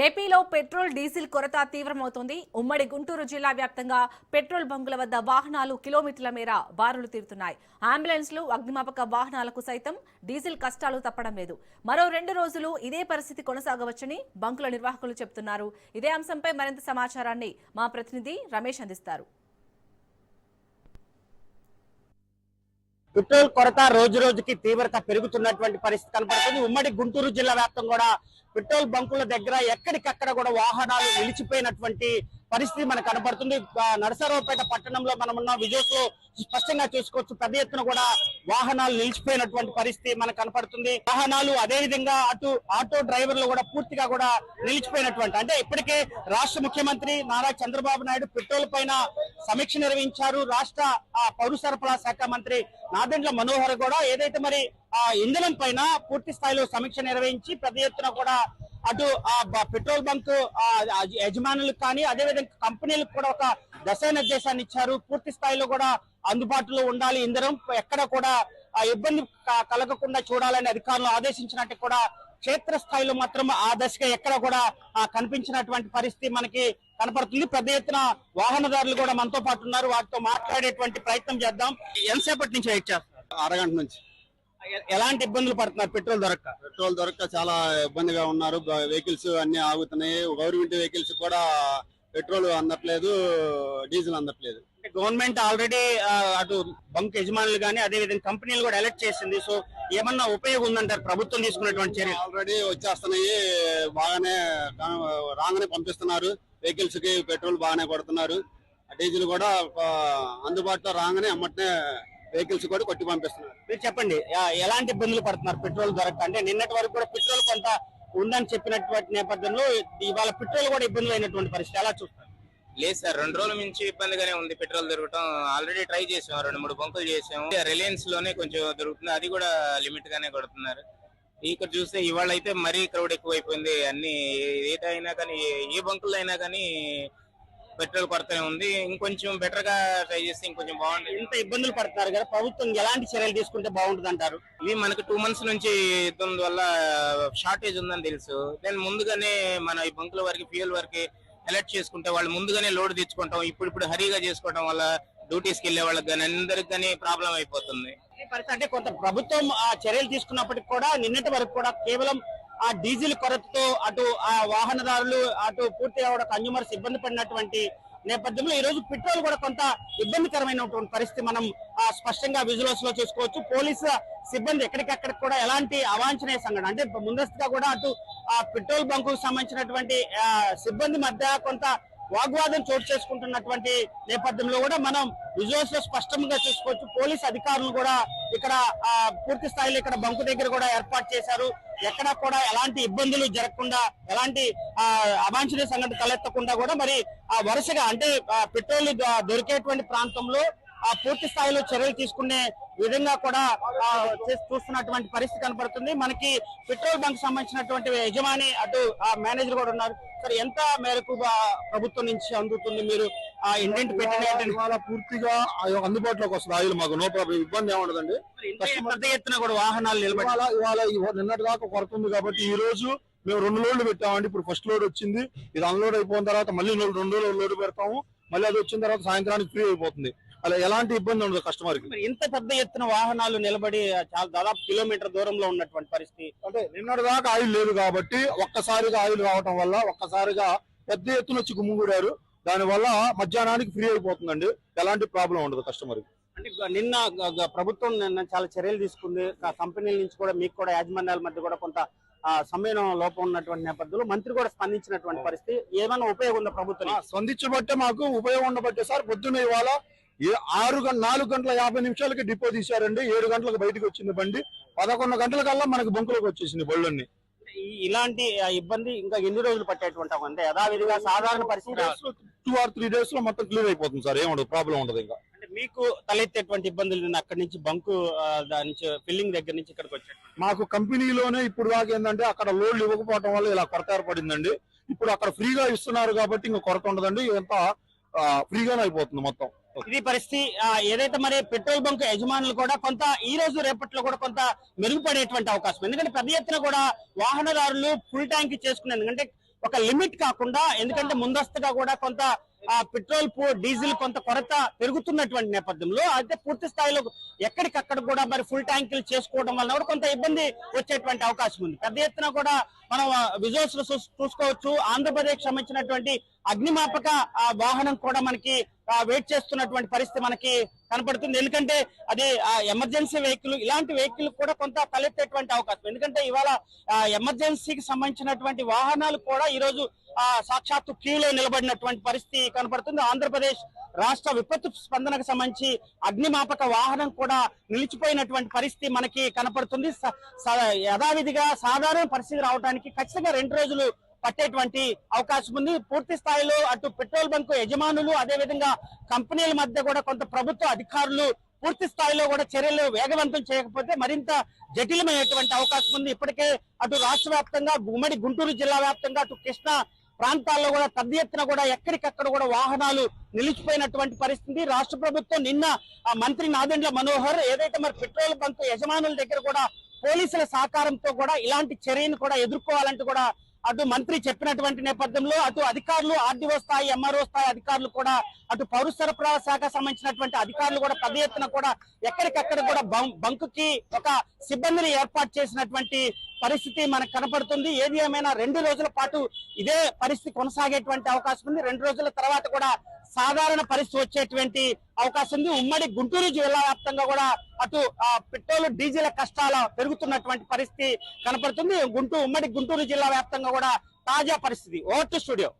ఏపీలో petrol diesel కొరత తీవ్రమవుతోంది. ఉమ్మడి గుంటూరు జిల్లా వ్యాప్తంగా పెట్రోల్ బంకుల వద్ద వాహనాలు కిలోమీటర్ల మేర బారులు తీరుతున్నాయి. అంబులెన్స్లు, అగ్నిమాపక వాహనాలకు సైతం డీజిల్ కష్టాలు తప్పడం లేదు. మరో 2 రోజులు ఇదే పరిస్థితి కొనసాగవచ్చని బంకుల నిర్వాహకులు చెబుతున్నారు. ఇదే అంశంపై మరింత సమాచారాన్ని మా ప్రతినిధి రమేష్ అందిస్తారు. పెట్రోల్ కొరత రోజు రోజుకి తీవ్రత పెరుగుతున్నటువంటి పరిస్థితి కనపడుతుంది. ఉమ్మడి గుంటూరు జిల్లా వ్యాప్తంగా కూడా పెట్రోల్ బంకుల దగ్గర ఎక్కడికక్కడ కూడా వాహనాలు నిలిచిపోయినటువంటి పరిస్థితి మనకు కనపడుతుంది. నరసరావుపేట పట్టణంలో మనమున్న విజువల్స్ లో స్పష్టంగా చూసుకోవచ్చు. పెద్ద ఎత్తున కూడా వాహనాలు నిలిచిపోయినటువంటి పరిస్థితి మనకు కనపడుతుంది. వాహనాలు అదే విధంగా అటు ఆటో డ్రైవర్లు కూడా పూర్తిగా కూడా నిలిచిపోయినటువంటి, అంటే ఇప్పటికే రాష్ట్ర ముఖ్యమంత్రి నారా చంద్రబాబు నాయుడు పెట్రోల్ పైన సమీక్ష నిర్వహించారు. రాష్ట్ర పౌర సరఫరా శాఖ మంత్రి నాదెండ్ల మనోహర్ కూడా ఏదైతే మరి ఇంధనం పైన పూర్తి స్థాయిలో సమీక్ష నిర్వహించి పెద్ద ఎత్తున కూడా అటు పెట్రోల్ బంక్ యజమానులకు కానీ అదేవిధంగా కంపెనీలకు కూడా ఒక దశానిర్దేశాన్ని ఇచ్చారు. పూర్తి స్థాయిలో కూడా అందుబాటులో ఉండాలి, ఇంధనం ఎక్కడ కూడా ఇబ్బంది కలగకుండా చూడాలని అధికారులు ఆదేశించినట్టు కూడా క్షేత్రస్థాయిలో మాత్రం ఆ దశగా ఎక్కడ కూడా కనిపించినటువంటి పరిస్థితి మనకి కనపడుతుంది. పెద్ద ఎత్తున వాహనదారులు కూడా మనతో పాటు ఉన్నారు. వాటితో మాట్లాడేటువంటి ప్రయత్నం చేద్దాం. ఎంతసేపటి నుంచి వెయిట్ చేస్తారు? అరగంట నుంచి. ఎలాంటి ఇబ్బందులు పడుతున్నారు పెట్రోల్ దొరక్క? చాలా ఇబ్బందిగా ఉన్నారు. వెహికల్స్ అన్ని ఆగుతున్నాయి. గవర్నమెంట్ వెహికల్స్ కూడా పెట్రోల్ అందట్లేదు, డీజిల్ అందట్లేదు. గవర్నమెంట్ ఆల్రెడీ అటు బంక్ యజమానులు కానీ అదే విధంగా కంపెనీలు కూడా అలర్ట్ చేసింది. సో ఏమన్నా ఉపయోగం ఉందంటారు ప్రభుత్వం తీసుకున్నటువంటి చర్యలు? ఆల్రెడీ వచ్చేస్తున్నాయి, బాగానే రాగానే పంపిస్తున్నారు. వెహికల్స్ కి పెట్రోల్ బాగానే కొడుతున్నారు. డీజిల్ కూడా అందుబాటులో రాగానే అమ్మటనే వెహికల్స్ కూడా కొట్టి పంపిస్తున్నారు. మీరు చెప్పండి, ఎలాంటి ఇబ్బందులు పడుతున్నారు పెట్రోల్ దొరక్క? అంటే నిన్నటి వరకు కూడా పెట్రోల్ కొంత ఉందని చెప్పినటువంటి నేపథ్యంలో ఇవాళ పెట్రోల్ కూడా ఇబ్బందులు అయినటువంటి పరిస్థితి ఎలా చూస్తారు? లేదు సార్, 2 రోజుల నుంచి ఇబ్బందిగానే ఉంది పెట్రోల్ దొరకటం. ఆల్రెడీ ట్రై చేసాం, 2-3 బంకులు చేసాం. రిలయన్స్ లోనే కొంచెం దొరుకుతుంది, అది కూడా లిమిట్ గానే కొడుతున్నారు. ఇక్కడ చూస్తే ఇవాళ అయితే మరీ క్రౌడ్ ఎక్కువైపోయింది. అన్ని ఏదైనా కానీ ఏ బంకుల్లో అయినా కానీ పెట్రోల్ కొరతనే ఉంది. ఇంకొంచెం బెటర్ గా ట్రై చేస్తే ఇంకొంచెం బాగుంటుంది. ఇంత ఇబ్బందులు పడుతున్నారు కదా, ప్రభుత్వం ఎలాంటి చర్యలు తీసుకుంటే బాగుంటుంది అంటారు? ఇవి మనకు 2 months నుంచి యుద్ధం వల్ల షార్టేజ్ ఉందని తెలుసు. దెన్ ముందుగానే మన ఈ బంకుల వరకు ఫ్యూయల్ వరకు అలర్ట్ చేసుకుంటే వాళ్ళు ముందుగానే లోడ్ తెచ్చుకుంటాం. ఇప్పుడు హరీగా చేసుకోవడం వల్ల డ్యూటీస్కి వెళ్ళే వాళ్ళకి కానీ అందరికి కానీ ప్రాబ్లం అయిపోతుంది. అంటే కొంత ప్రభుత్వం చర్యలు తీసుకున్నప్పటికీ కూడా నిన్నటి వరకు కూడా కేవలం ఆ డీజిల్ కొరతతో అటు ఆ వాహనదారులు అటు పూర్తిగా కూడా కన్జ్యూమర్స్ ఇబ్బంది పడినటువంటి నేపథ్యంలో ఈ రోజు పెట్రోల్ కూడా కొంత ఇబ్బందికరమైనటువంటి పరిస్థితి మనం స్పష్టంగా విజువల్స్ లో చూసుకోవచ్చు. పోలీసు సిబ్బంది ఎక్కడికక్కడ కూడా ఎలాంటి అవాంఛనీయ సంఘటన, అంటే ముందస్తుగా కూడా అటు పెట్రోల్ బంకు సంబంధించినటువంటి సిబ్బంది మధ్య కొంత వాగ్వాదం చోటు చేసుకుంటున్నటువంటి నేపథ్యంలో కూడా మనం విజువల్స్ లో స్పష్టంగా చూసుకోవచ్చు. పోలీస్ అధికారులు కూడా ఇక్కడ పూర్తి స్థాయిలో ఇక్కడ బంకు దగ్గర కూడా ఏర్పాటు చేశారు. ఎక్కడ కూడా ఎలాంటి ఇబ్బందులు జరగకుండా, ఎలాంటి అవాంఛనీయ సంఘటన తలెత్తకుండా కూడా మరి వరుసగా అంటే పెట్రోల్ దొరికేటువంటి ప్రాంతంలో పూర్తి స్థాయిలో చర్యలు తీసుకునే విధంగా కూడా చూస్తున్నటువంటి పరిస్థితి కనపడుతుంది. మనకి పెట్రోల్ బంక్ సంబంధించినటువంటి యజమాని అటు మేనేజర్ కూడా ఉన్నారు. సార్, ఎంత మేరకు ప్రభుత్వం నుంచి అందుతుంది? మీరు ఇండెంట్ పెట్టిన పూర్తిగా అందుబాటులోకి వస్తుంది ఆయిల్, మాకు నో ప్రాబ్లం, ఇబ్బంది ఏముండదండి. పెద్ద ఎత్తున కూడా వాహనాలు నిలబడి ఇవాళ నిన్నటి దాకా కొరత ఉంది కాబట్టి ఈ రోజు మేము 2 లోడ్లు పెట్టామండి. ఇప్పుడు ఫస్ట్ లోడ్ వచ్చింది, ఇది అన్లోడ్ అయిపోయిన తర్వాత మళ్ళీ 2 లోడ్ పెడతాము. మళ్ళీ అది వచ్చిన తర్వాత సాయంత్రానికి ఫ్రీ అయిపోతుంది. అలా ఎలాంటి ఇబ్బంది ఉండదు కస్టమర్ కి. ఇంత పెద్ద ఎత్తున వాహనాలు నిలబడి చాలా దాదాపు కిలోమీటర్ దూరంలో ఉన్నటువంటి పరిస్థితి, అంటే నిన్నటి దాకా ఆయిల్ లేదు కాబట్టి ఒక్కసారిగా ఆయిల్ రావటం వల్ల ఒక్కసారిగా పెద్ద ఎత్తున వచ్చి గుమ్ముగూడారు. దాని వల్ల మధ్యాహ్నానికి ఫ్రీ అయిపోతుందండి, ఎలాంటి ప్రాబ్లం ఉండదు కస్టమర్ కి. అంటే నిన్న ప్రభుత్వం చాలా చర్యలు తీసుకుంది. కంపెనీల నుంచి కూడా మీకు కూడా యాజమాన్యాల మధ్య కూడా కొంత సమయం లోపం ఉన్నటువంటి నేపథ్యంలో మంత్రి కూడా స్పందించినటువంటి పరిస్థితి. ఏమైనా ఉపయోగం ఉందా ప్రభుత్వం? స్పందించబట్టే మాకు ఉపయోగం ఉండబట్టే సార్ పొద్దున్న ఇవాళ 4 గంటల 50 నిమిషాలకి డిపో తీశారండి. 7 గంటలకు బయటకు వచ్చింది బండి. 11 గంటల కల్లా మనకు బంకులోకి వచ్చేసింది బళ్ళన్నీ. ఇలాంటి ఇబ్బంది ఇంకా ఎన్ని రోజులు పట్టేటువంటి అంటే యథావిధిగా సాధారణ పరిస్థితి 2 or 3 days లో మొత్తం క్లియర్ అయిపోతుంది సార్, ఏముండదు, ప్రాబ్లం ఉండదు. ఇంకా అంటే మీకు తలెత్తేటువంటి ఇబ్బందులు అక్కడి నుంచి బంకు దాని నుంచి ఫిల్లింగ్ దగ్గర నుంచి ఇక్కడికి వచ్చారు? మాకు కంపెనీలోనే ఇప్పుడు దాకా ఏంటంటే అక్కడ లోడ్లు ఇవ్వకపోవడం వల్ల ఇలా కొరత ఏర్పడిందండి. ఇప్పుడు అక్కడ ఫ్రీగా ఇస్తున్నారు కాబట్టి ఇంకా కొరత ఉండదండి, ఇదంతా ఫ్రీగానే అయిపోతుంది మొత్తం. ఇది పరిస్థితి. ఏదైతే మరి పెట్రోల్ బంక్ యజమానులు కూడా కొంత ఈ రోజు రేపట్లో కూడా కొంత మెరుగుపడేటువంటి అవకాశం, ఎందుకంటే పెద్ద ఎత్తున కూడా వాహనదారులు ఫుల్ ట్యాంక్ చేసుకునే, ఎందుకంటే ఒక లిమిట్ కాకుండా, ఎందుకంటే ముందస్తుగా కూడా కొంత పెట్రోల్ డీజిల్ కొంత కొరత పెరుగుతున్నటువంటి నేపథ్యంలో అయితే పూర్తి స్థాయిలో ఎక్కడికక్కడ కూడా మరి ఫుల్ ట్యాంకులు చేసుకోవడం వల్ల కూడా కొంత ఇబ్బంది వచ్చేటువంటి అవకాశం ఉంది. పెద్ద ఎత్తున కూడా మనం విజువల్స్ చూసుకోవచ్చు. ఆంధ్రప్రదేశ్ సంబంధించినటువంటి అగ్నిమాపక వాహనం కూడా మనకి వెయిట్ చేస్తున్నటువంటి పరిస్థితి మనకి కనపడుతుంది. ఎందుకంటే అది ఎమర్జెన్సీ వెహికల్, ఇలాంటి వెహికల్ కూడా కొంత తలెత్తేటువంటి అవకాశం. ఎందుకంటే ఇవాళ ఎమర్జెన్సీకి సంబంధించినటువంటి వాహనాలు కూడా ఈ రోజు సాక్షాత్తు క్యూలో నిలబడినటువంటి పరిస్థితి కనపడుతుంది. ఆంధ్రప్రదేశ్ రాష్ట్ర విపత్తు స్పందనకు సంబంధించి అగ్నిమాపక వాహనం కూడా నిలిచిపోయినటువంటి పరిస్థితి మనకి కనపడుతుంది. యథావిధిగా సాధారణ పరిస్థితి రావడానికి ఖచ్చితంగా 2 రోజులు పట్టేటువంటి అవకాశం ఉంది. పూర్తి స్థాయిలో అటు పెట్రోల్ బంక్ యజమానులు, అదేవిధంగా కంపెనీల మధ్య కూడా కొంత ప్రభుత్వ అధికారులు పూర్తి స్థాయిలో కూడా చర్యలు వేగవంతం చేయకపోతే మరింత జటిలమైనటువంటి అవకాశం ఉంది. ఇప్పటికే అటు రాష్ట్ర వ్యాప్తంగా, ఉమ్మడి గుంటూరు జిల్లా వ్యాప్తంగా, అటు కృష్ణా ప్రాంతాల్లో కూడా పెద్ద ఎత్తున కూడా ఎక్కడికక్కడ కూడా వాహనాలు నిలిచిపోయినటువంటి పరిస్థితి. రాష్ట్ర ప్రభుత్వం నిన్న మంత్రి నాదెండ్ల మనోహర్ ఏదైతే మరి పెట్రోల్ బంక్ యజమానుల దగ్గర కూడా పోలీసుల సహకారంతో కూడా ఇలాంటి చర్యను కూడా ఎదుర్కోవాలంటూ కూడా అటు మంత్రి చెప్పినటువంటి నేపథ్యంలో అటు అధికారులు, ఆర్డీఓ స్థాయి, ఎంఆర్ఓ స్థాయి అధికారులు కూడా, అటు పౌర సరఫరా శాఖ సంబంధించినటువంటి అధికారులు కూడా పెద్ద ఎత్తున కూడా ఎక్కడికక్కడ కూడా బంక్ కి ఒక సిబ్బందిని ఏర్పాటు చేసినటువంటి పరిస్థితి మనకు కనపడుతుంది. ఏది ఏమైనా 2 రోజుల పాటు ఇదే పరిస్థితి కొనసాగేటువంటి అవకాశం ఉంది. 2 రోజుల తర్వాత కూడా సాధారణ పరిస్థితి వచ్చేటువంటి అవకాశం ఉంది. ఉమ్మడి గుంటూరు జిల్లా వ్యాప్తంగా కూడా అటు పెట్రోల్ డీజిల్ కష్టాలు పెరుగుతున్నటువంటి పరిస్థితి కనపడుతుంది. ఉమ్మడి గుంటూరు జిల్లా వ్యాప్తంగా కూడా తాజా పరిస్థితి. Over to studio.